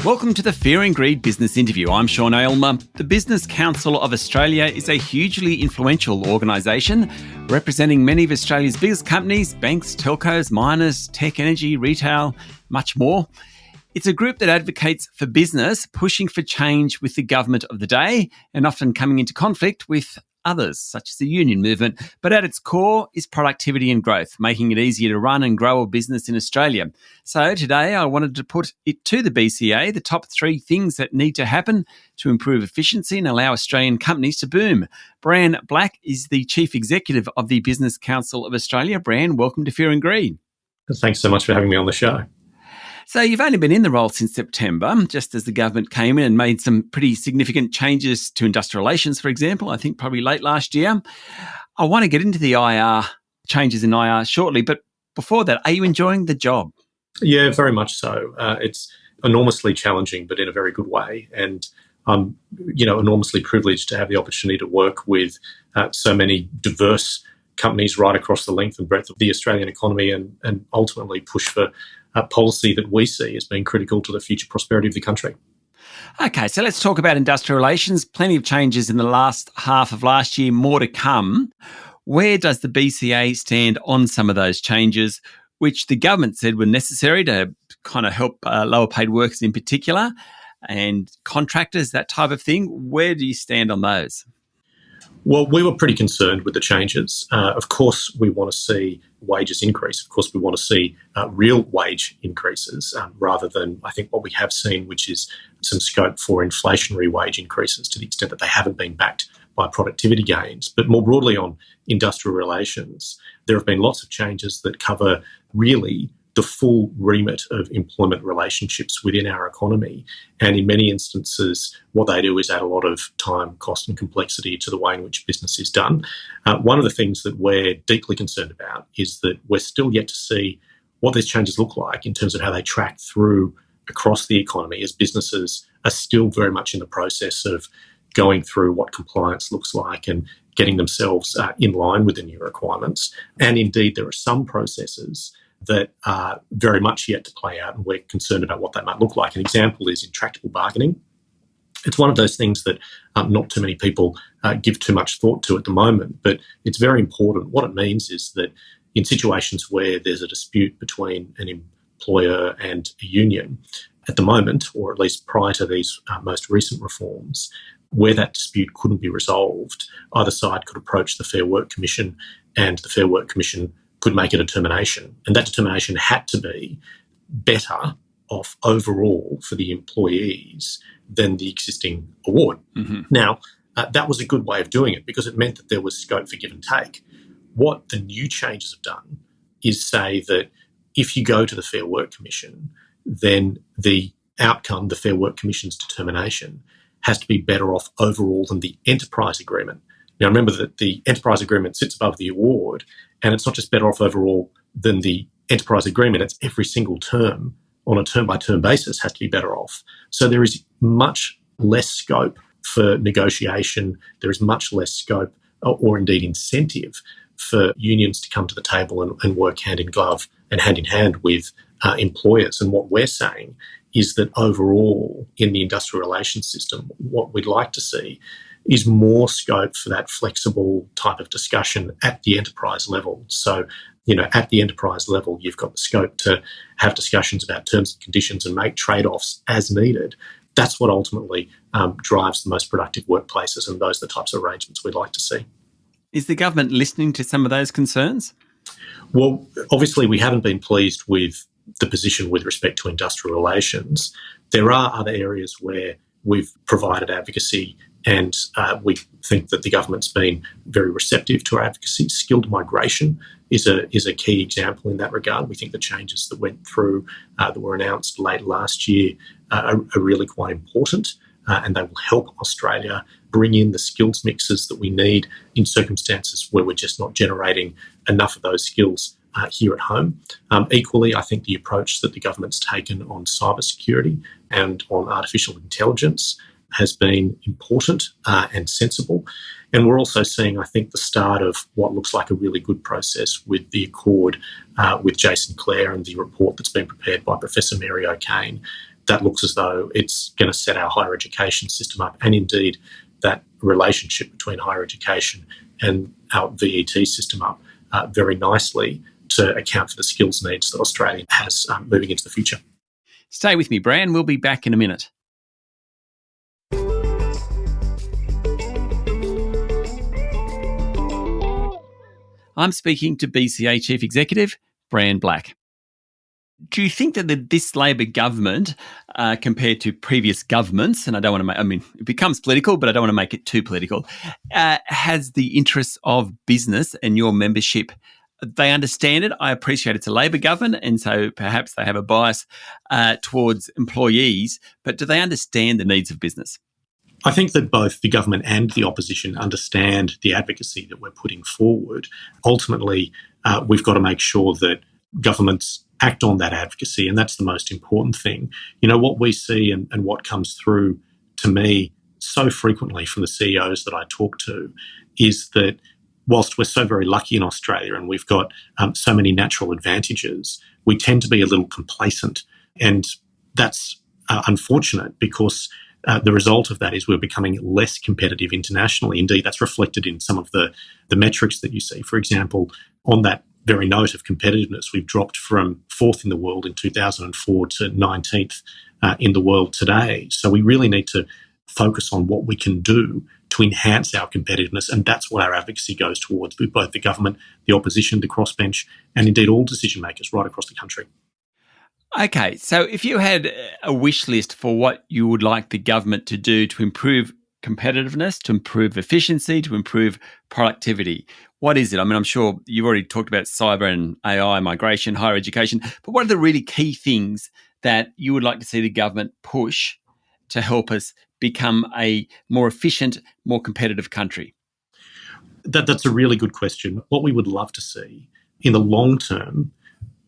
Welcome to the Fear and Greed Business Interview. I'm Sean Aylmer. The Business Council of Australia is a hugely influential organisation representing many of Australia's biggest companies, banks, telcos, miners, tech, energy, retail, much more. It's a group that advocates for business, pushing for change with the government of the day and often coming into conflict with others, such as the union movement. But at its core is productivity and growth, making it easier to run and grow a business in Australia. So today I wanted to put it to the BCA, the top 3 things that need to happen to improve efficiency and allow Australian companies to boom. Bran Black is the Chief Executive of the Business Council of Australia. Bran, welcome to Fear and Greed. Thanks so much for having me on the show. So you've only been in the role since September, just as the government came in and made some pretty significant changes to industrial relations, for example, I think probably late last year. I want to get into the IR, changes in IR shortly, but before that, are you enjoying the job? Yeah, very much so. It's enormously challenging, but in a very good way. And I'm, enormously privileged to have the opportunity to work with so many diverse companies right across the length and breadth of the Australian economy and ultimately push for policy that we see as being critical to the future prosperity of the country. Okay, so let's talk about industrial relations. Plenty of changes in the last half of last year, more to come. Where does the BCA stand on some of those changes, which the government said were necessary to kind of help lower paid workers in particular and contractors, that type of thing? Where do you stand on those? Well, we were pretty concerned with the changes. Of course, we want to see wages increase. Of course, we want to see real wage increases rather than, I think, what we have seen, which is some scope for inflationary wage increases to the extent that they haven't been backed by productivity gains. But more broadly on industrial relations, there have been lots of changes that cover really the full remit of employment relationships within our economy. And in many instances, what they do is add a lot of time, cost and complexity to the way in which business is done. One of the things that we're deeply concerned about is that we're still yet to see what these changes look like in terms of how they track through across the economy, as businesses are still very much in the process of going through what compliance looks like and getting themselves in line with the new requirements. And indeed, there are some processes that are very much yet to play out, and we're concerned about what that might look like. An example is intractable bargaining. It's one of those things that not too many people give too much thought to at the moment, but it's very important. What it means is that in situations where there's a dispute between an employer and a union, at the moment, or at least prior to these most recent reforms, where that dispute couldn't be resolved, either side could approach the Fair Work Commission, and the Fair Work Commission could make a determination. And that determination had to be better off overall for the employees than the existing award. Mm-hmm. Now, that was a good way of doing it because it meant that there was scope for give and take. What the new changes have done is say that if you go to the Fair Work Commission, then the outcome, the Fair Work Commission's determination, has to be better off overall than the enterprise agreement. Now, remember that the enterprise agreement sits above the award, and it's not just better off overall than the enterprise agreement, it's every single term on a term-by-term basis has to be better off. So there is much less scope for negotiation. There is much less scope or indeed incentive for unions to come to the table and work hand in glove and hand in hand with employers. And what we're saying is that overall in the industrial relations system, what we'd like to see is more scope for that flexible type of discussion at the enterprise level. So, at the enterprise level, you've got the scope to have discussions about terms and conditions and make trade-offs as needed. That's what ultimately drives the most productive workplaces, and those are the types of arrangements we'd like to see. Is the government listening to some of those concerns? Well, obviously we haven't been pleased with the position with respect to industrial relations. There are other areas where we've provided advocacy, and we think that the government's been very receptive to our advocacy. Skilled migration is a key example in that regard. We think the changes that went through, that were announced late last year, are really quite important, and they will help Australia bring in the skills mixes that we need in circumstances where we're just not generating enough of those skills here at home. Equally, I think the approach that the government's taken on cybersecurity and on artificial intelligence has been important and sensible. And we're also seeing, I think, the start of what looks like a really good process with the accord with Jason Clare and the report that's been prepared by Professor Mary O'Kane, that looks as though it's going to set our higher education system up, and indeed that relationship between higher education and our VET system up very nicely to account for the skills needs that Australia has moving into the future. Stay with me, Bran. We'll be back in a minute. I'm speaking to BCA Chief Executive, Bran Black. Do you think that this Labor government, compared to previous governments, and I don't want to it becomes political, but I don't want to make it too political, has the interests of business and your membership? They understand it. I appreciate it's a Labor government, and so perhaps they have a bias towards employees, but do they understand the needs of business? I think that both the government and the opposition understand the advocacy that we're putting forward. Ultimately, we've got to make sure that governments act on that advocacy, and that's the most important thing. You know, what we see and what comes through to me so frequently from the CEOs that I talk to is that whilst we're so very lucky in Australia and we've got so many natural advantages, we tend to be a little complacent. And that's unfortunate because the result of that is we're becoming less competitive internationally. Indeed, that's reflected in some of the metrics that you see. For example, on that very note of competitiveness, we've dropped from 4th in the world in 2004 to 19th in the world today. So we really need to focus on what we can do to enhance our competitiveness, and that's what our advocacy goes towards with both the government, the opposition, the crossbench, and indeed all decision makers right across the country. Okay, so if you had a wish list for what you would like the government to do to improve competitiveness, to improve efficiency, to improve productivity, what is it? I mean, I'm sure you've already talked about cyber and AI, migration, higher education, but what are the really key things that you would like to see the government push to help us become a more efficient, more competitive country? That's a really good question. What we would love to see in the long term,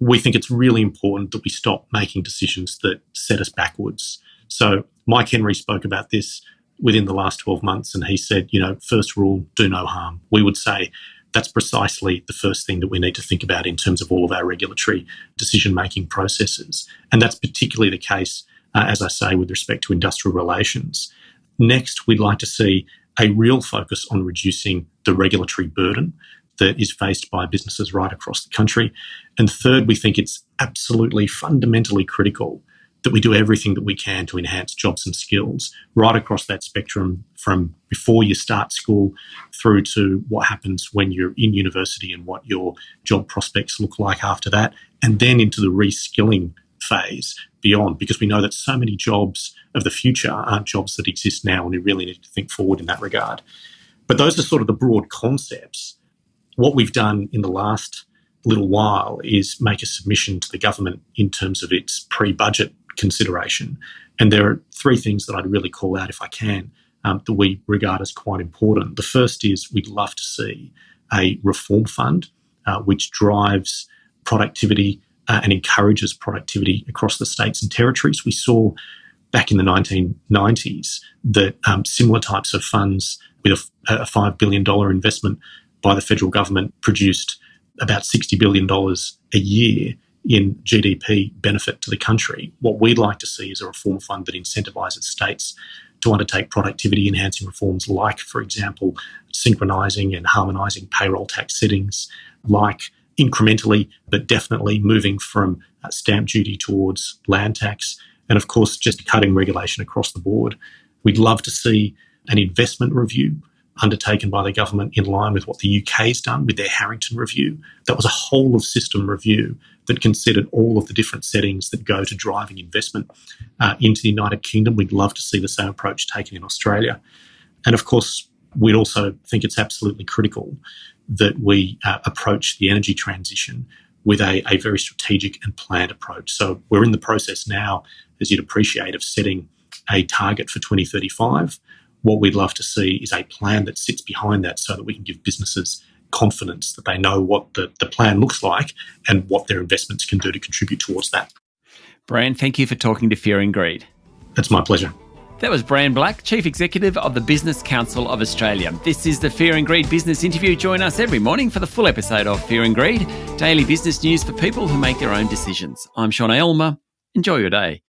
we think it's really important that we stop making decisions that set us backwards. So Mike Henry spoke about this within the last 12 months, and he said, first rule, do no harm. We would say that's precisely the first thing that we need to think about in terms of all of our regulatory decision-making processes. And that's particularly the case, as I say, with respect to industrial relations. Next, we'd like to see a real focus on reducing the regulatory burden that is faced by businesses right across the country. And third, we think it's absolutely fundamentally critical that we do everything that we can to enhance jobs and skills right across that spectrum, from before you start school through to what happens when you're in university and what your job prospects look like after that, and then into the reskilling phase beyond, because we know that so many jobs of the future aren't jobs that exist now, and we really need to think forward in that regard. But those are sort of the broad concepts. What we've done in the last little while is make a submission to the government in terms of its pre-budget consideration. And there are three things that I'd really call out, if I can, that we regard as quite important. The first is we'd love to see a reform fund which drives productivity and encourages productivity across the states and territories. We saw back in the 1990s that similar types of funds with a $5 billion investment by the federal government produced about $60 billion a year in GDP benefit to the country. What we'd like to see is a reform fund that incentivises states to undertake productivity enhancing reforms like, for example, synchronising and harmonising payroll tax settings, like incrementally but definitely moving from stamp duty towards land tax, and of course just cutting regulation across the board. We'd love to see an investment review undertaken by the government in line with what the UK's done with their Harrington review. That was a whole of system review that considered all of the different settings that go to driving investment into the United Kingdom. We'd love to see the same approach taken in Australia. And of course, we'd also think it's absolutely critical that we approach the energy transition with a very strategic and planned approach. So we're in the process now, as you'd appreciate, of setting a target for 2035. What we'd love to see is a plan that sits behind that so that we can give businesses confidence that they know what the plan looks like and what their investments can do to contribute towards that. Bran, thank you for talking to Fear and Greed. That's my pleasure. That was Bran Black, Chief Executive of the Business Council of Australia. This is the Fear and Greed Business Interview. Join us every morning for the full episode of Fear and Greed, daily business news for people who make their own decisions. I'm Sean Aylmer. Enjoy your day.